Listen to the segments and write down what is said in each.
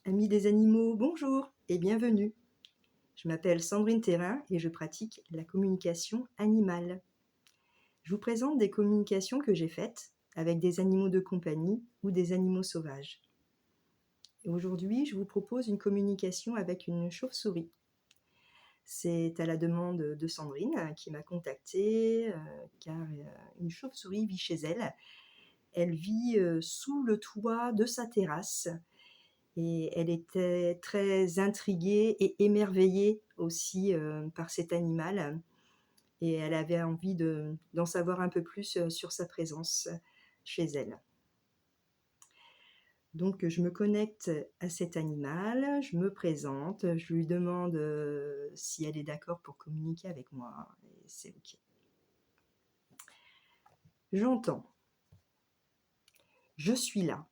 Amis des animaux, bonjour et bienvenue. Je m'appelle Sandrine Thérin et je pratique la communication animale. Je vous présente des communications que j'ai faites avec des animaux de compagnie ou des animaux sauvages. Et aujourd'hui, je vous propose une communication avec une chauve-souris. C'est à la demande de Sandrine qui m'a contactée car une chauve-souris vit chez elle. Elle vit sous le toit de sa terrasse. Et elle était très intriguée et émerveillée aussi par cet animal. Et elle avait envie d'en savoir un peu plus sur sa présence chez elle. Donc je me connecte à cet animal, je me présente, je lui demande si elle est d'accord pour communiquer avec moi. Et c'est OK. J'entends. Je suis là.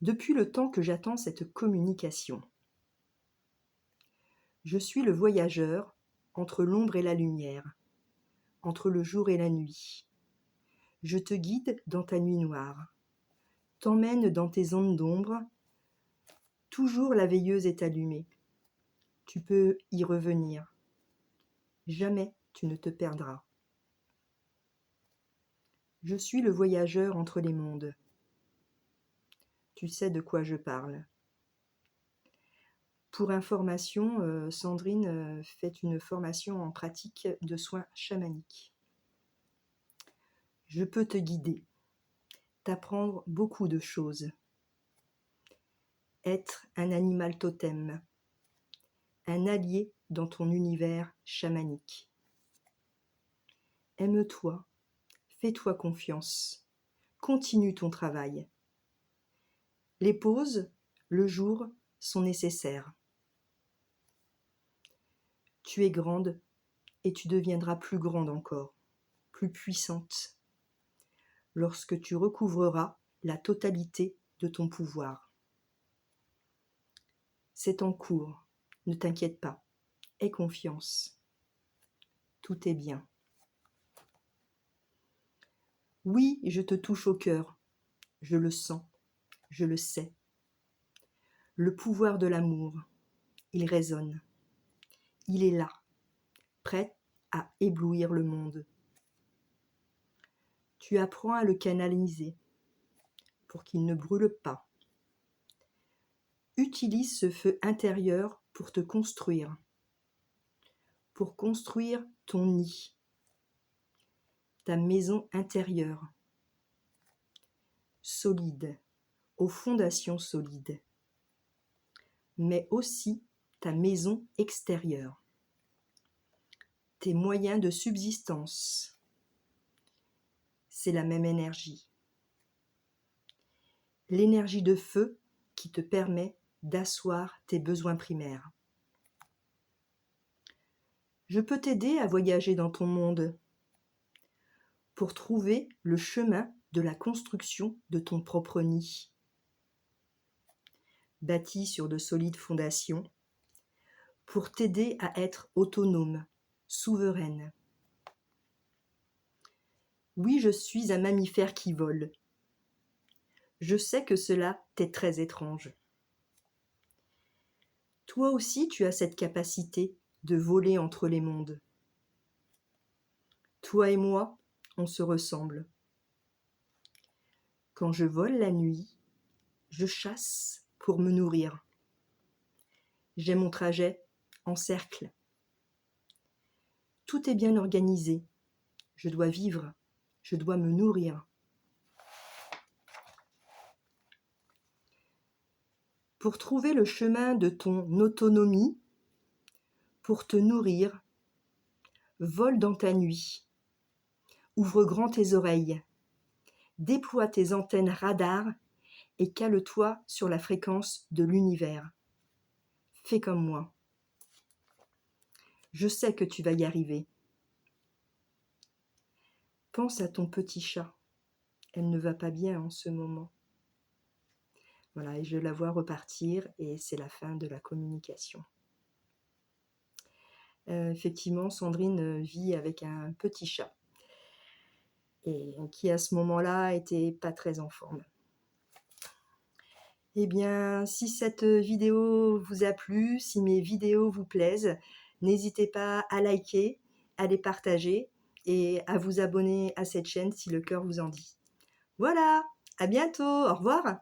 Depuis le temps que j'attends cette communication. Je suis le voyageur entre l'ombre et la lumière, entre le jour et la nuit. Je te guide dans ta nuit noire, t'emmène dans tes ondes d'ombre, toujours la veilleuse est allumée. Tu peux y revenir. Jamais tu ne te perdras. Je suis le voyageur entre les mondes. Tu sais de quoi je parle. Pour information, Sandrine fait une formation en pratique de soins chamaniques. Je peux te guider, t'apprendre beaucoup de choses. Être un animal totem, un allié dans ton univers chamanique. Aime-toi, fais-toi confiance, continue ton travail. Les pauses, le jour, sont nécessaires. Tu es grande et tu deviendras plus grande encore, plus puissante, lorsque tu recouvreras la totalité de ton pouvoir. C'est en cours, ne t'inquiète pas, aie confiance. Tout est bien. Oui, je te touche au cœur, je le sens, je le sais. Le pouvoir de l'amour, il résonne. Il est là, prêt à éblouir le monde. Tu apprends à le canaliser pour qu'il ne brûle pas. Utilise ce feu intérieur pour te construire, pour construire ton nid, ta maison intérieure, solide, aux fondations solides, mais aussi ta maison extérieure, tes moyens de subsistance. C'est la même énergie. L'énergie de feu qui te permet d'asseoir tes besoins primaires. Je peux t'aider à voyager dans ton monde pour trouver le chemin de la construction de ton propre nid. Bâti sur de solides fondations, pour t'aider à être autonome, souveraine. Oui, je suis un mammifère qui vole. Je sais que cela t'est très étrange. Toi aussi, tu as cette capacité de voler entre les mondes. Toi et moi, on se ressemble. Quand je vole la nuit, je chasse pour me nourrir. J'ai mon trajet en cercle. Tout est bien organisé. Je dois vivre, je dois me nourrir. Pour trouver le chemin de ton autonomie, pour te nourrir, vole dans ta nuit. Ouvre grand tes oreilles. Déploie tes antennes radar et cale-toi sur la fréquence de l'univers. Fais comme moi. Je sais que tu vas y arriver. Pense à ton petit chat. Elle ne va pas bien en ce moment. Voilà, et je la vois repartir et c'est la fin de la communication. Effectivement, Sandrine vit avec un petit chat et qui à ce moment-là était pas très en forme. Eh bien, si cette vidéo vous a plu, si mes vidéos vous plaisent, n'hésitez pas à liker, à les partager et à vous abonner à cette chaîne si le cœur vous en dit. Voilà, à bientôt, au revoir.